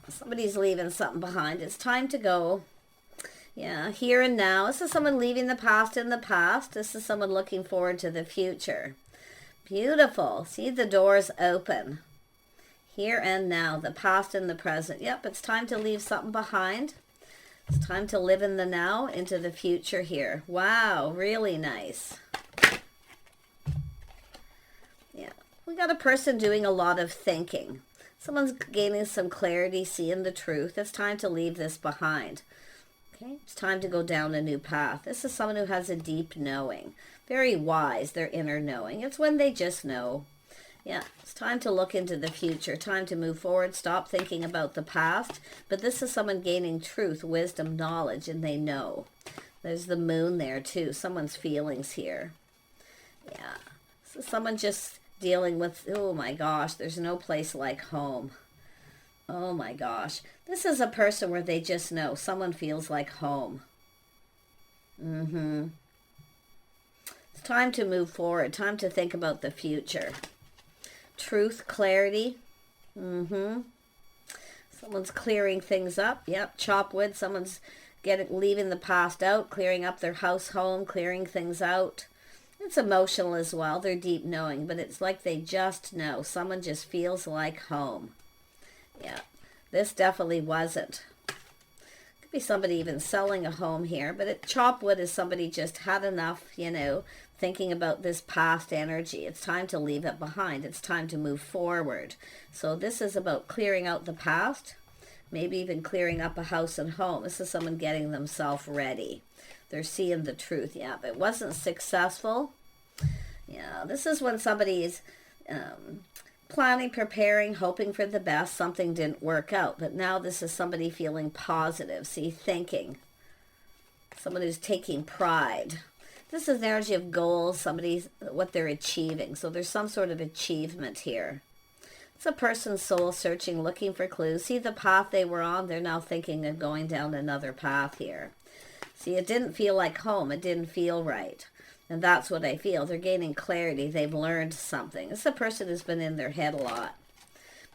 somebody's leaving something behind. It's time to go. Yeah, here and now. This is someone leaving the past in the past. This is someone looking forward to the future. Beautiful. See the doors open. Here and now, the past and the present. Yep, it's time to leave something behind. It's time to live in the now into the future here. Wow, really nice. Yeah, we got a person doing a lot of thinking. Someone's gaining some clarity, seeing the truth. It's time to leave this behind. Okay, it's time to go down a new path. This is someone who has a deep knowing. Very wise, their inner knowing. It's when they just know. Yeah, it's time to look into the future. Time to move forward. Stop thinking about the past. But this is someone gaining truth, wisdom, knowledge, and they know. There's the moon there too. Someone's feelings here. Yeah, so someone just dealing with, oh my gosh, there's no place like home. Oh my gosh. This is a person where they just know. Someone feels like home. It's time to move forward. Time to think about the future. Truth, clarity. Someone's clearing things up. Yep, chop wood. Someone's leaving the past out, clearing up their house, home, clearing things out. It's emotional as well. They're deep knowing, but it's like they just know. Someone just feels like home. Yeah, this definitely wasn't. Could be somebody even selling a home here, but chop wood is somebody just had enough, you know, thinking about this past energy. It's time to leave it behind. It's time to move forward. So this is about clearing out the past, maybe even clearing up a house and home. This is someone getting themselves ready. They're seeing the truth. Yeah, but it wasn't successful. Yeah, this is when somebody's planning, preparing, hoping for the best. Something didn't work out, but now this is somebody feeling positive. See, thinking. Someone who's taking pride. This is the energy of goals, somebody's, what they're achieving. So there's some sort of achievement here. It's a person's soul searching, looking for clues. See the path they were on? They're now thinking of going down another path here. See, it didn't feel like home. It didn't feel right. And that's what I feel. They're gaining clarity. They've learned something. This is a person who's been in their head a lot.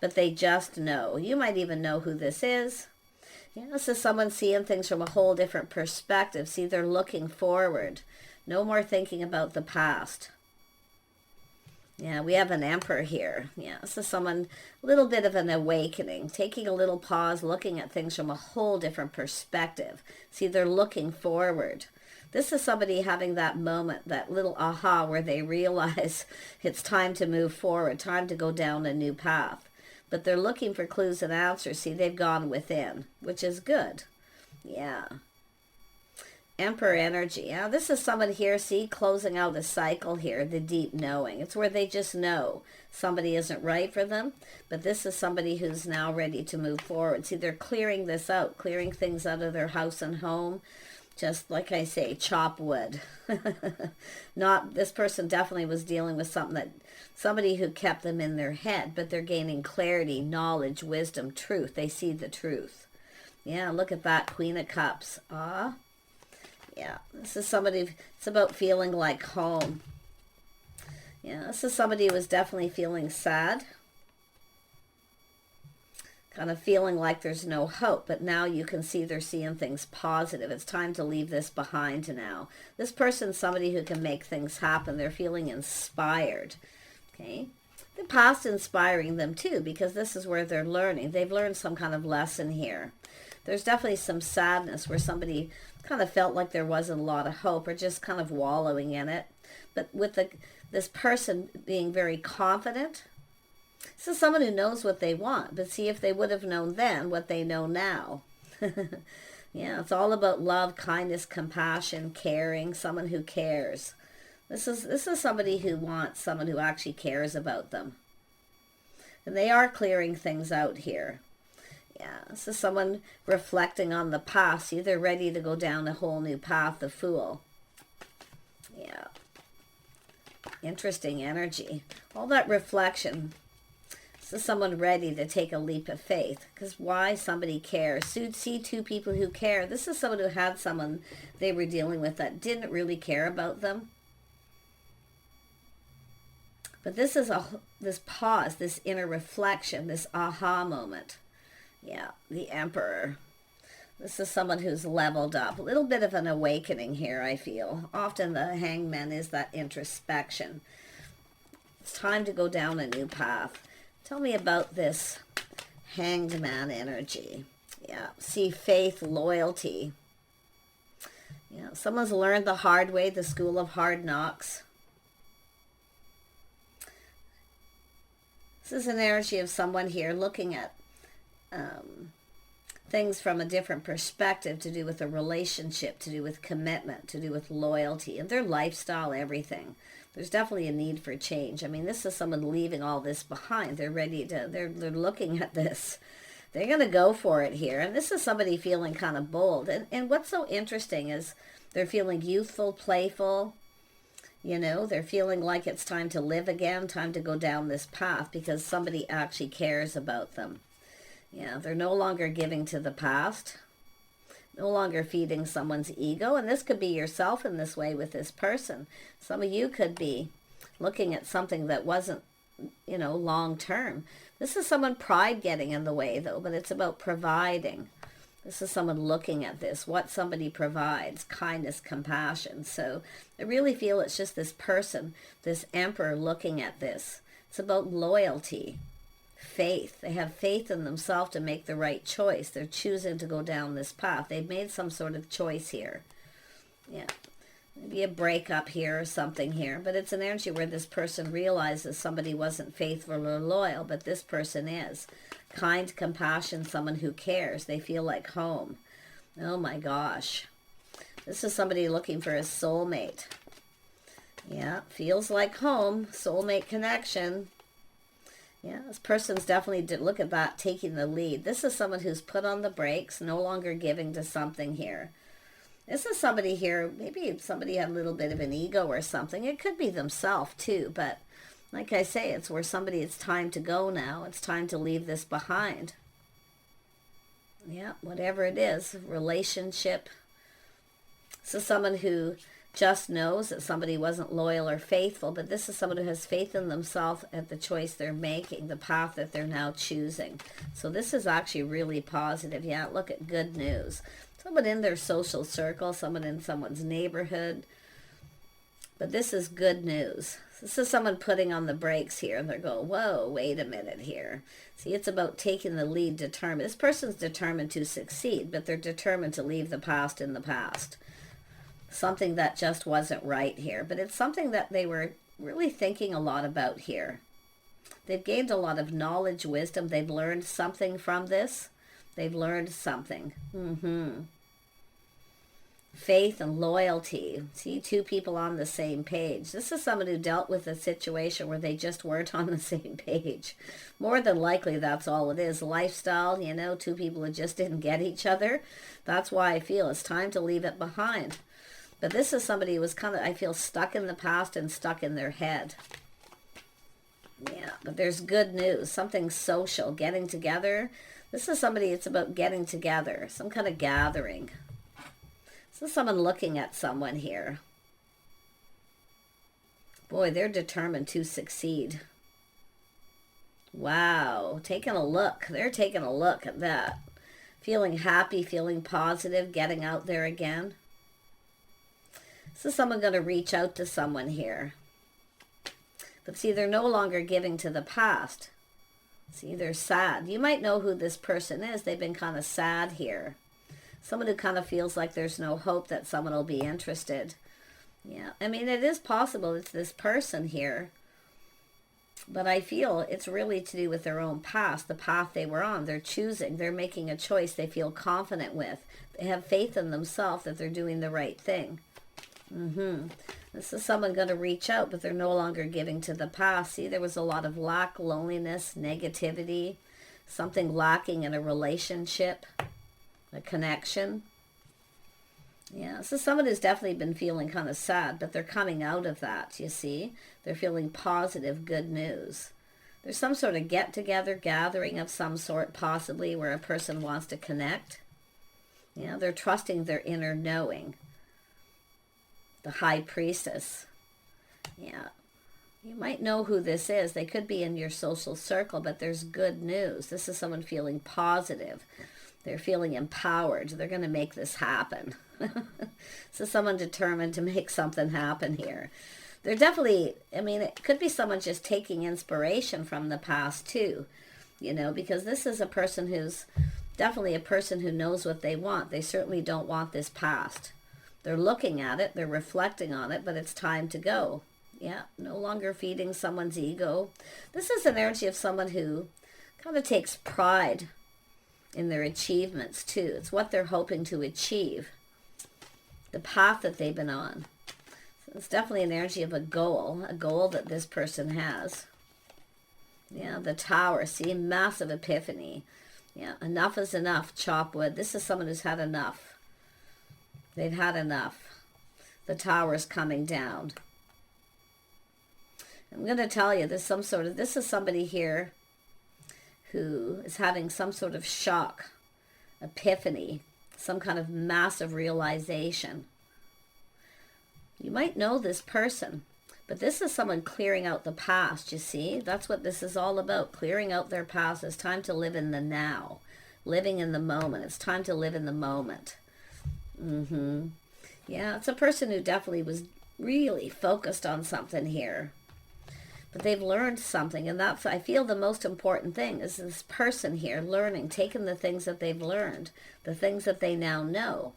But they just know. You might even know who this is. Yeah, this is someone seeing things from a whole different perspective. See, they're looking forward. No more thinking about the past. Yeah, we have an emperor here. Yeah, this is someone, a little bit of an awakening, taking a little pause, looking at things from a whole different perspective. See, they're looking forward. This is somebody having that moment, that little aha where they realize it's time to move forward, time to go down a new path. But they're looking for clues and answers. See, they've gone within, which is good. Yeah. Emperor energy. Yeah, this is someone here, see, closing out a cycle here, the deep knowing. It's where they just know somebody isn't right for them, but this is somebody who's now ready to move forward. See, they're clearing this out, clearing things out of their house and home. Just like I say, chop wood. Not, this person definitely was dealing with somebody who kept them in their head, but they're gaining clarity, knowledge, wisdom, truth. They see the truth. Yeah, look at that, Queen of Cups. Ah. Yeah, this is somebody, it's about feeling like home. Yeah, this is somebody who was definitely feeling sad. Kind of feeling like there's no hope, but now you can see they're seeing things positive. It's time to leave this behind now. This person's somebody who can make things happen. They're feeling inspired. Okay, the past inspiring them too, because this is where they're learning. They've learned some kind of lesson here. There's definitely some sadness where somebody kind of felt like there wasn't a lot of hope or just kind of wallowing in it. But with this person being very confident, this is someone who knows what they want. But see, if they would have known then what they know now. Yeah, it's all about love, kindness, compassion, caring, someone who cares. This is somebody who wants someone who actually cares about them. And they are clearing things out here. Yeah, this is someone reflecting on the past. See, they're ready to go down a whole new path, the Fool. Yeah. Interesting energy. All that reflection. This is someone ready to take a leap of faith. Because why? Somebody cares. So you'd see two people who care. This is someone who had someone they were dealing with that didn't really care about them. But this is this pause, this inner reflection, this aha moment. Yeah, the Emperor. This is someone who's leveled up. A little bit of an awakening here, I feel. Often the Hangman is that introspection. It's time to go down a new path. Tell me about this Hanged Man energy. Yeah, see faith, loyalty. Yeah, someone's learned the hard way, the school of hard knocks. This is an energy of someone here looking at things from a different perspective, to do with a relationship, to do with commitment, to do with loyalty, and their lifestyle, everything. There's definitely a need for change. I mean, this is someone leaving all this behind. They're ready to, they're looking at this. They're going to go for it here. And this is somebody feeling kind of bold. And what's so interesting is they're feeling youthful, playful. You know, they're feeling like it's time to live again, time to go down this path because somebody actually cares about them. Yeah, they're no longer giving to the past, no longer feeding someone's ego. And this could be yourself in this way with this person. Some of you could be looking at something that wasn't, you know, long term. This is someone pride getting in the way, though, but it's about providing. This is someone looking at this, what somebody provides, kindness, compassion. So I really feel it's just this person, this Emperor looking at this. It's about loyalty, faith. They have faith in themselves to make the right choice. They're choosing to go down this path. They've made some sort of choice here. Yeah. Maybe a breakup here or something here. But it's an energy where this person realizes somebody wasn't faithful or loyal, but this person is. Kind, compassion, someone who cares. They feel like home. Oh my gosh. This is somebody looking for a soulmate. Yeah, feels like home. Soulmate connection. Yeah, this person's definitely, look at that, taking the lead. This is someone who's put on the brakes, no longer giving to something here. This is somebody here, maybe somebody had a little bit of an ego or something. It could be themselves too, but like I say, it's where somebody, it's time to go now. It's time to leave this behind. Yeah, whatever it is, relationship. This is someone who just knows that somebody wasn't loyal or faithful, but this is someone who has faith in themselves at the choice they're making, the path that they're now choosing. So this is actually really positive. Yeah, look at good news. Someone in their social circle, someone in someone's neighborhood. But this is good news. This is someone putting on the brakes here, and they're going, whoa, wait a minute here. See, it's about taking the lead, determined. This person's determined to succeed, but they're determined to leave the past in the past. Something that just wasn't right here. But it's something that they were really thinking a lot about here. They've gained a lot of knowledge, wisdom. They've learned something from this. They've learned something. Faith and loyalty. See, two people on the same page. This is someone who dealt with a situation where they just weren't on the same page. More than likely, that's all it is. Lifestyle, you know, two people who just didn't get each other. That's why I feel it's time to leave it behind. But this is somebody who was kind of, I feel, stuck in the past and stuck in their head. Yeah, but there's good news. Something social, getting together. This is somebody, it's about getting together, some kind of gathering. This is someone looking at someone here. Boy, they're determined to succeed. Wow, taking a look. They're taking a look at that. Feeling happy, feeling positive, getting out there again. This is someone going to reach out to someone here. But see, they're no longer giving to the past. See, they're sad. You might know who this person is. They've been kind of sad here. Someone who kind of feels like there's no hope that someone will be interested. Yeah, I mean, it is possible it's this person here. But I feel it's really to do with their own past, the path they were on. They're choosing. They're making a choice they feel confident with. They have faith in themselves that they're doing the right thing. This is someone going to reach out, but they're no longer giving to the past. See, there was a lot of lack, loneliness, negativity, something lacking in a relationship, a connection. Yeah, this is someone who's definitely been feeling kind of sad, but they're coming out of that, you see. They're feeling positive, good news. There's some sort of get-together, gathering of some sort, possibly, where a person wants to connect. Yeah, they're trusting their inner knowing. The High Priestess. Yeah. You might know who this is. They could be in your social circle, but there's good news. This is someone feeling positive. They're feeling empowered. They're going to make this happen. This is someone determined to make something happen here. They're definitely, I mean, it could be someone just taking inspiration from the past too, you know, because this is a person who's definitely a person who knows what they want. They certainly don't want this past. They're looking at it, they're reflecting on it, but it's time to go. Yeah, no longer feeding someone's ego. This is an energy of someone who kind of takes pride in their achievements too. It's what they're hoping to achieve, the path that they've been on. So it's definitely an energy of a goal that this person has. Yeah, the Tower, see, massive epiphany. Yeah, enough is enough, chop wood. This is someone who's had enough. They've had enough. The Tower's coming down. I'm going to tell you, this is somebody here who is having some sort of shock, epiphany, some kind of massive realization. You might know this person, but this is someone clearing out the past, you see? That's what this is all about, clearing out their past. It's time to live in the now, living in the moment. It's time to live in the moment. Yeah, it's a person who definitely was really focused on something here. But they've learned something, and that's, I feel, the most important thing is this person here learning, taking the things that they've learned, the things that they now know.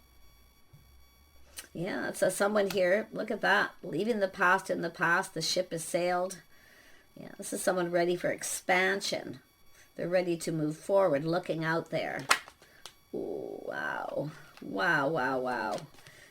Yeah, it's someone here, look at that, leaving the past in the past, the ship has sailed. Yeah, this is someone ready for expansion. They're ready to move forward, looking out there. Ooh, wow. Wow, wow, wow.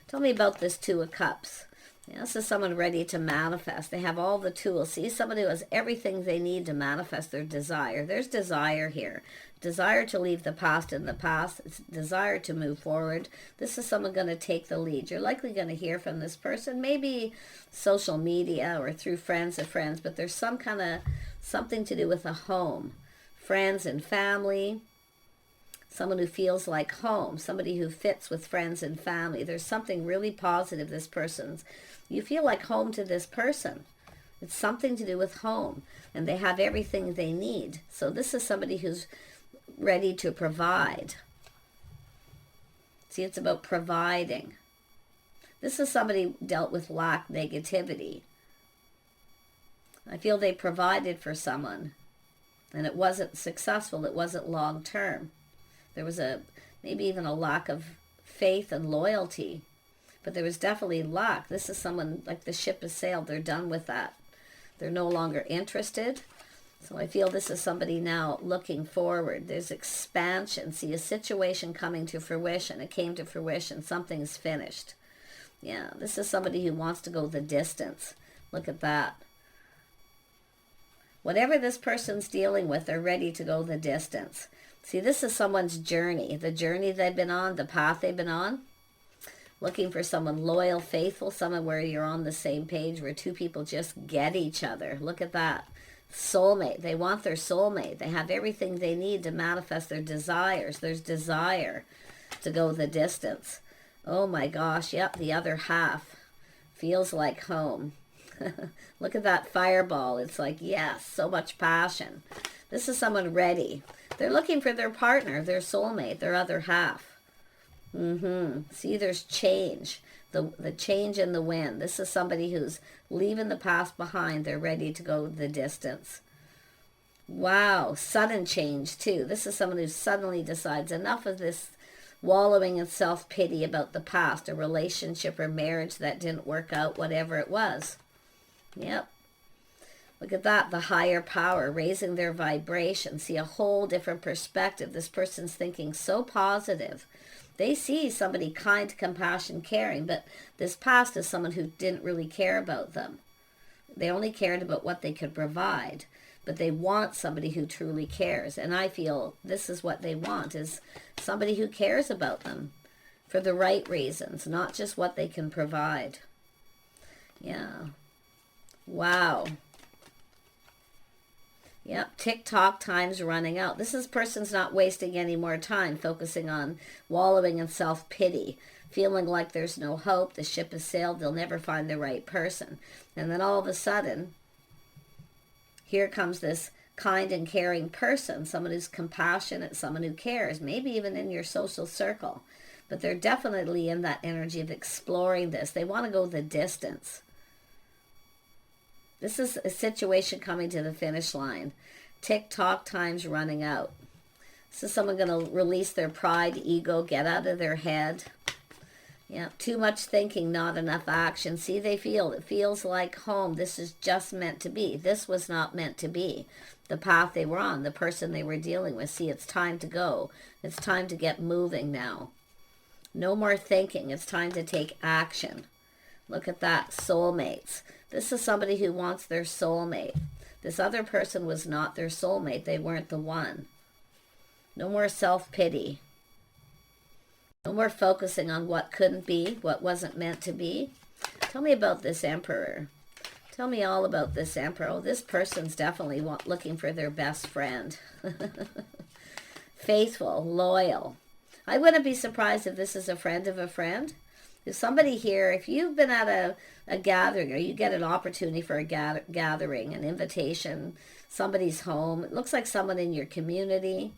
Tell me about this Two of Cups. Yeah, this is someone ready to manifest. They have all the tools. See, somebody who has everything they need to manifest their desire. There's desire here. Desire to leave the past in the past. It's desire to move forward. This is someone going to take the lead. You're likely going to hear from this person, maybe social media or through friends of friends, but there's some kind of something to do with a home. Friends and family. Someone who feels like home, somebody who fits with friends and family. There's something really positive this person's. You feel like home to this person. It's something to do with home, and they have everything they need. So this is somebody who's ready to provide. See, it's about providing. This is somebody dealt with lack, negativity. I feel they provided for someone, and it wasn't successful. It wasn't long term. There was maybe even a lack of faith and loyalty, but there was definitely lack. This is someone, like the ship has sailed. They're done with that. They're no longer interested. So I feel this is somebody now looking forward. There's expansion. See, a situation coming to fruition. It came to fruition. Something's finished. Yeah, this is somebody who wants to go the distance. Look at that. Whatever this person's dealing with, they're ready to go the distance. See, this is someone's journey, the journey they've been on, the path they've been on. Looking for someone loyal, faithful, someone where you're on the same page, where two people just get each other. Look at that. Soulmate. They want their soulmate. They have everything they need to manifest their desires. There's desire to go the distance. Oh my gosh, yep, the other half feels like home. Look at that fireball. It's like, yes, so much passion. This is someone ready. They're looking for their partner, their soulmate, their other half. See, there's change. The change in the wind. This is somebody who's leaving the past behind. They're ready to go the distance. Wow, sudden change too. This is someone who suddenly decides enough of this wallowing in self-pity about the past, a relationship or marriage that didn't work out, whatever it was. Yep. Look at that, the higher power, raising their vibration. See, a whole different perspective. This person's thinking so positive. They see somebody kind, compassion, caring, but this past is someone who didn't really care about them. They only cared about what they could provide, but they want somebody who truly cares. And I feel this is what they want, is somebody who cares about them for the right reasons, not just what they can provide. Yeah. Wow. Yep, TikTok time's running out. This person's not wasting any more time focusing on wallowing in self-pity, feeling like there's no hope, the ship has sailed, they'll never find the right person. And then all of a sudden, here comes this kind and caring person, someone who's compassionate, someone who cares, maybe even in your social circle. But they're definitely in that energy of exploring this. They want to go the distance. This is a situation coming to the finish line. Tick-tock time's running out. This is someone going to release their pride, ego, get out of their head. Yeah, too much thinking, not enough action. See, it feels like home. This is just meant to be. This was not meant to be. The path they were on, the person they were dealing with. See, it's time to go. It's time to get moving now. No more thinking. It's time to take action. Look at that, soulmates. This is somebody who wants their soulmate. This other person was not their soulmate. They weren't the one. No more self-pity. No more focusing on what couldn't be, what wasn't meant to be. Tell me about this Emperor. Tell me all about this Emperor. Oh, this person's definitely looking for their best friend. Faithful, loyal. I wouldn't be surprised if this is a friend of a friend. If somebody here, if you've been at a gathering, or you get an opportunity for a gathering, an invitation, somebody's home, it looks like someone in your community.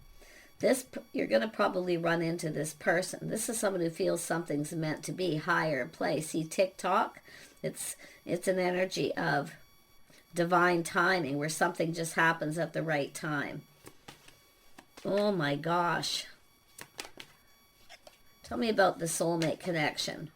You're going to probably run into this person. This is someone who feels something's meant to be, higher place. See, tick-tock, it's an energy of divine timing, where something just happens at the right time. Oh my gosh. Tell me about the soulmate connection.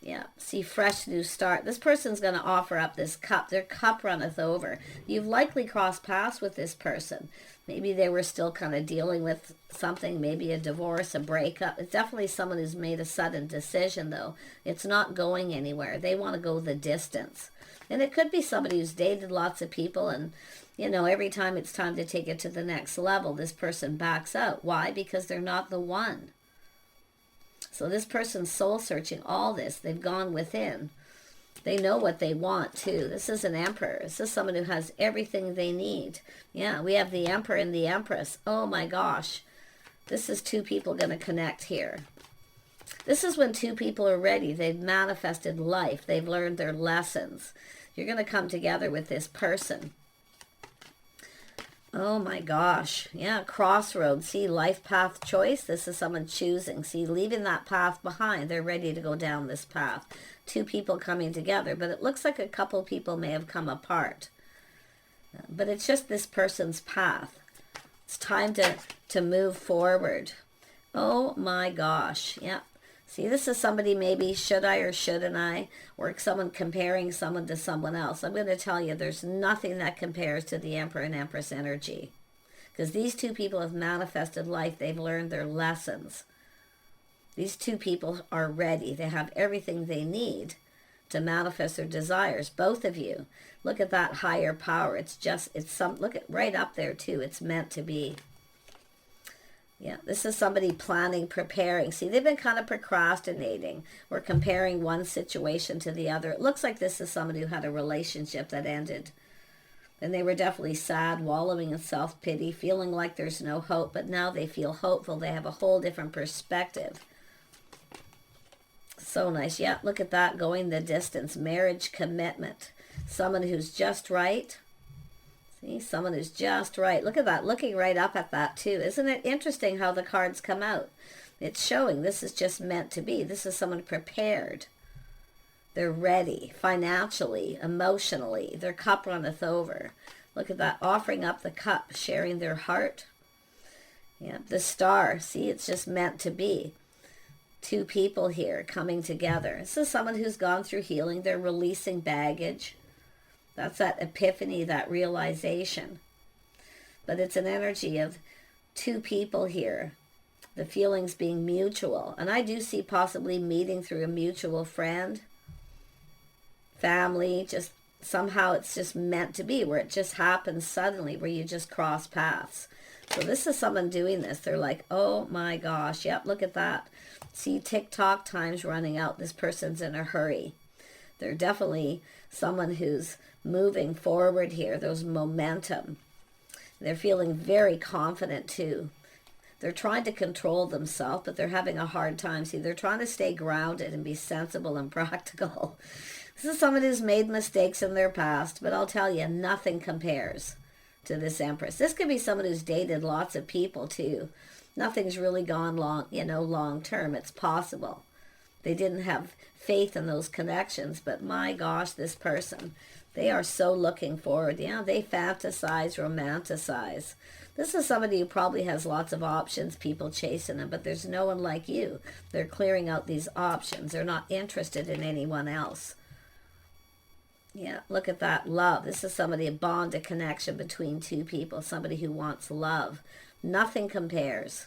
Yeah, see, fresh new start. This person's going to offer up this cup. Their cup runneth over. You've likely crossed paths with this person. Maybe they were still kind of dealing with something, maybe a divorce, a breakup. It's definitely someone who's made a sudden decision, though. It's not going anywhere. They want to go the distance. And it could be somebody who's dated lots of people, and, you know, every time it's time to take it to the next level, this person backs out. Why? Because they're not the one. So this person's soul searching all this. They've gone within. They know what they want too. This is an Emperor. This is someone who has everything they need. Yeah, we have the Emperor and the Empress. Oh my gosh. This is two people going to connect here. This is when two people are ready. They've manifested life. They've learned their lessons. You're going to come together with this person. Oh my gosh. Yeah, crossroads. See, life path choice. This is someone choosing. See, leaving that path behind. They're ready to go down this path. Two people coming together. But it looks like a couple people may have come apart. But it's just this person's path. It's time to move forward. Oh my gosh. Yeah. See, this is somebody maybe, should I or shouldn't I? Or someone comparing someone to someone else. I'm going to tell you, there's nothing that compares to the Emperor and Empress energy. Because these two people have manifested life. They've learned their lessons. These two people are ready. They have everything they need to manifest their desires. Both of you. Look at that higher power. Look at right up there too. It's meant to be. Yeah, this is somebody planning, preparing. See, they've been kind of procrastinating or comparing one situation to the other. It looks like this is somebody who had a relationship that ended. And they were definitely sad, wallowing in self-pity, feeling like there's no hope. But now they feel hopeful. They have a whole different perspective. So nice. Yeah, look at that, going the distance. Marriage commitment. Someone who's just right. See, someone who's just right. Look at that, looking right up at that too. Isn't it interesting how the cards come out? It's showing this is just meant to be. This is someone prepared. They're ready, financially, emotionally. Their cup runneth over. Look at that, offering up the cup, sharing their heart. Yeah, the star. See, it's just meant to be. Two people here coming together. This is someone who's gone through healing. They're releasing baggage. That's that epiphany, that realization. But it's an energy of two people here. The feelings being mutual. And I do see possibly meeting through a mutual friend, family, just somehow it's just meant to be, where it just happens suddenly, where you just cross paths. So this is someone doing this. They're like, oh my gosh, yep, look at that. See, tick-tock time's running out. This person's in a hurry. They're definitely someone who's moving forward here. There's momentum. They're feeling very confident too. They're trying to control themselves, but they're having a hard time. See, they're trying to stay grounded and be sensible and practical. This is someone who's made mistakes in their past, but I'll tell you, nothing compares. to this Empress. This could be someone who's dated lots of people too. Nothing's really gone long, long term. It's possible. They didn't have faith in those connections, but my gosh, this person, they are so looking forward. Yeah, they fantasize, romanticize. This is somebody who probably has lots of options, people chasing them, but there's no one like you. They're clearing out these options. They're not interested in anyone else. Yeah, look at that, love. This is somebody, a bond, a connection between two people, somebody who wants love. Nothing compares.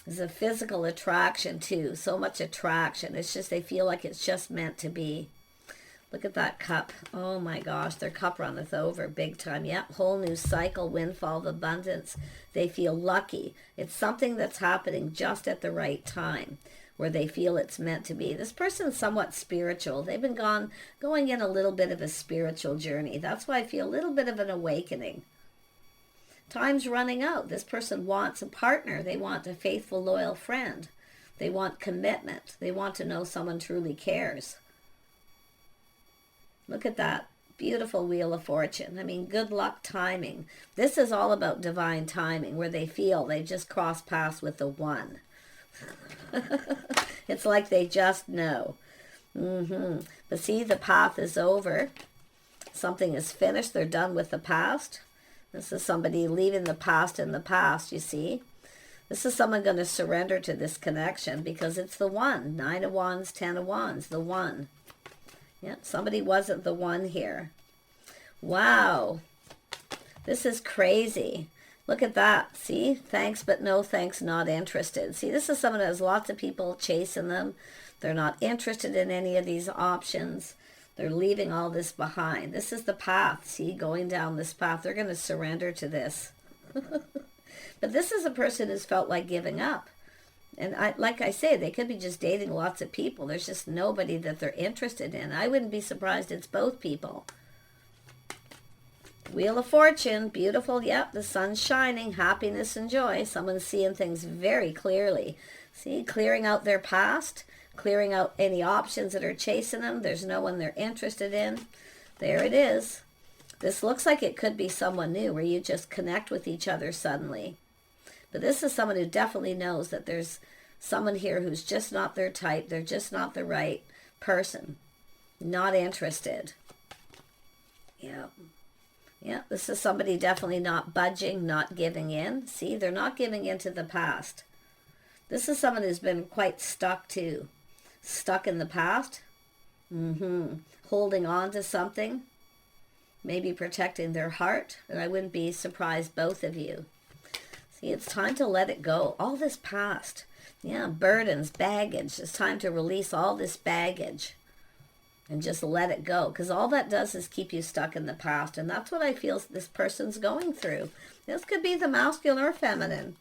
There's a physical attraction too, so much attraction. It's just they feel like it's just meant to be. Look at that cup. Oh my gosh, their cup runneth over big time. Yep, whole new cycle, windfall of abundance. They feel lucky. It's something that's happening just at the right time where they feel it's meant to be. This person's somewhat spiritual. They've been going in a little bit of a spiritual journey. That's why I feel a little bit of an awakening. Time's running out. This person wants a partner. They want a faithful, loyal friend. They want commitment. They want to know someone truly cares. Look at that beautiful Wheel of Fortune. I mean, good luck timing. This is all about divine timing, where they feel they just cross paths with the one. It's like they just know. But see, the path is over. Something is finished. They're done with the past. This is somebody leaving the past in the past, you see. This is someone going to surrender to this connection because it's the one. 9 of Wands, 10 of Wands, the one. Yeah, somebody wasn't the one here. Wow. This is crazy. Look at that. See? Thanks, but no thanks, not interested. See, this is someone that has lots of people chasing them. They're not interested in any of these options. They're leaving all this behind. This is the path. See, going down this path. They're going to surrender to this. But this is a person who's felt like giving up. And like I say, they could be just dating lots of people. There's just nobody that they're interested in. I wouldn't be surprised it's both people. Wheel of Fortune, beautiful. Yep, the sun's shining, happiness and joy. Someone's seeing things very clearly. See, clearing out their past, clearing out any options that are chasing them. There's no one they're interested in. There it is. This looks like it could be someone new where you just connect with each other suddenly. But this is someone who definitely knows that there's someone here who's just not their type. They're just not the right person. Not interested. Yeah. Yeah, this is somebody definitely not budging, not giving in. See, they're not giving into the past. This is someone who's been quite stuck too. Stuck in the past. Holding on to something. Maybe protecting their heart. And I wouldn't be surprised, both of you. See, it's time to let it go. All this past. Yeah, burdens, baggage. It's time to release all this baggage. And just let it go. Because all that does is keep you stuck in the past. And that's what I feel this person's going through. This could be the masculine or feminine.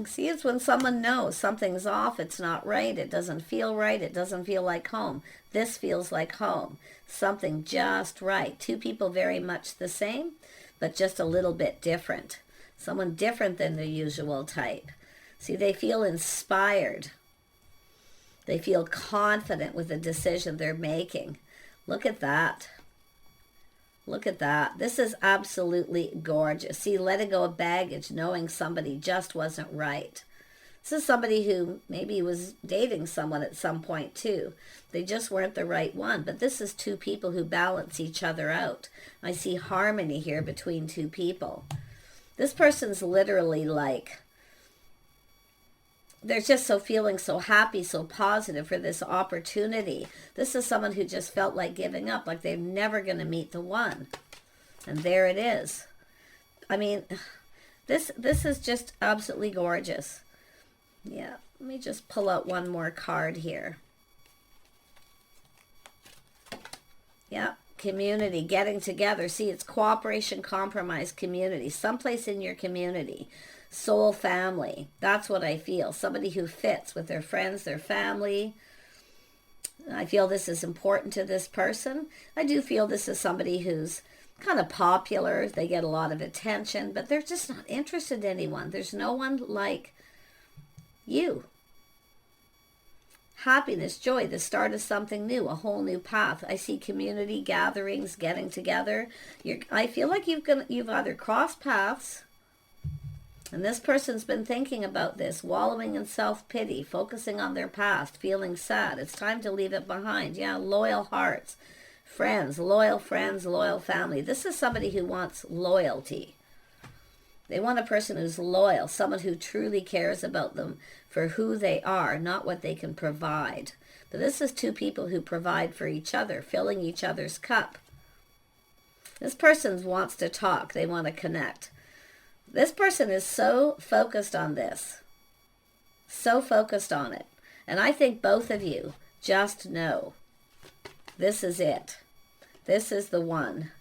See, it's when someone knows something's off. It's not right. It doesn't feel right. It doesn't feel like home. This feels like home. Something just right. Two people very much the same, but just a little bit different. Someone different than the usual type. See, they feel inspired. They feel confident with the decision they're making. Look at that. Look at that. This is absolutely gorgeous. See, letting go of baggage, knowing somebody just wasn't right. This is somebody who maybe was dating someone at some point too. They just weren't the right one. But this is two people who balance each other out. I see harmony here between two people. This person's literally like, they're just so feeling so happy, so positive for this opportunity. This is someone who just felt like giving up, like they're never going to meet the one. And there it is. I mean, this is just absolutely gorgeous. Yeah, let me just pull out one more card here. Yeah, community, getting together. See, it's cooperation, compromise, community. Someplace in your community. Soul family. That's what I feel. Somebody who fits with their friends, their family. I feel this is important to this person. I do feel this is somebody who's kind of popular. They get a lot of attention, but they're just not interested in anyone. There's no one like you. Happiness, joy, the start of something new, a whole new path. I see community gatherings, getting together. I feel like you've either crossed paths, and this person's been thinking about this, wallowing in self-pity, focusing on their past, feeling sad. It's time to leave it behind. Yeah, loyal hearts, friends, loyal family. This is somebody who wants loyalty. They want a person who's loyal, someone who truly cares about them for who they are, not what they can provide. But this is two people who provide for each other, filling each other's cup. This person wants to talk. They want to connect. This person is so focused on this, so focused on it. And I think both of you just know this is it. This is the one.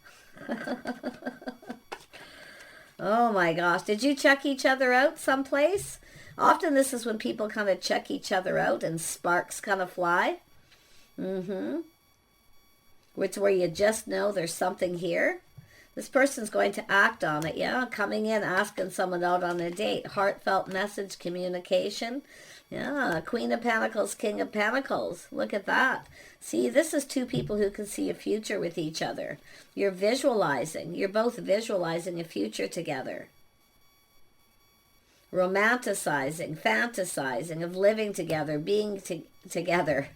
Oh my gosh. Did you check each other out someplace? Often this is when people kind of check each other out and sparks kind of fly. Which where you just know there's something here. This person's going to act on it, yeah? Coming in, asking someone out on a date. Heartfelt message, communication. Yeah, Queen of Pentacles, King of Pentacles. Look at that. See, this is two people who can see a future with each other. You're visualizing. You're both visualizing a future together. Romanticizing, fantasizing of living together, being together.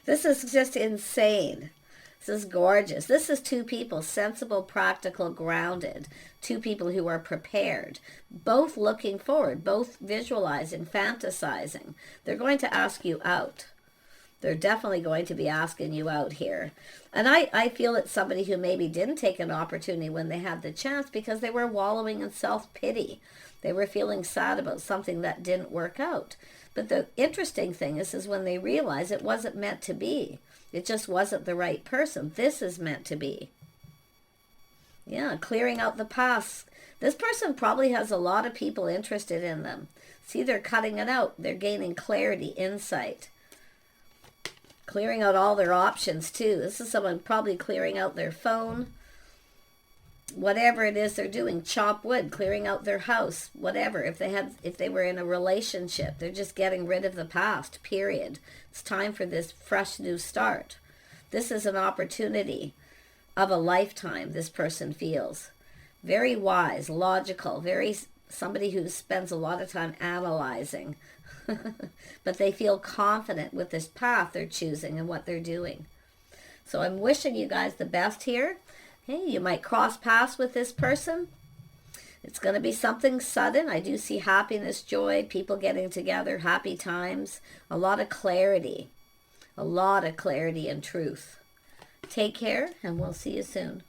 This is just insane. This is gorgeous. This is two people, sensible, practical, grounded. Two people who are prepared, both looking forward, both visualizing, fantasizing. They're going to ask you out. They're definitely going to be asking you out here. And I feel it's somebody who maybe didn't take an opportunity when they had the chance because they were wallowing in self-pity. They were feeling sad about something that didn't work out. But the interesting thing is when they realize it wasn't meant to be. It just wasn't the right person. This is meant to be. Yeah, clearing out the past. This person probably has a lot of people interested in them. See, they're cutting it out. They're gaining clarity, insight. Clearing out all their options, too. This is someone probably clearing out their phone. Whatever it is they're doing. Chop wood, clearing out their house, whatever. If they were in a relationship, they're just getting rid of the past, period. It's time for this fresh new start. This is an opportunity of a lifetime, this person feels. Very wise, logical, somebody who spends a lot of time analyzing. But they feel confident with this path they're choosing and what they're doing. So I'm wishing you guys the best here. Hey, you might cross paths with this person. It's going to be something sudden. I do see happiness, joy, people getting together, happy times, a lot of clarity and truth. Take care, and we'll see you soon.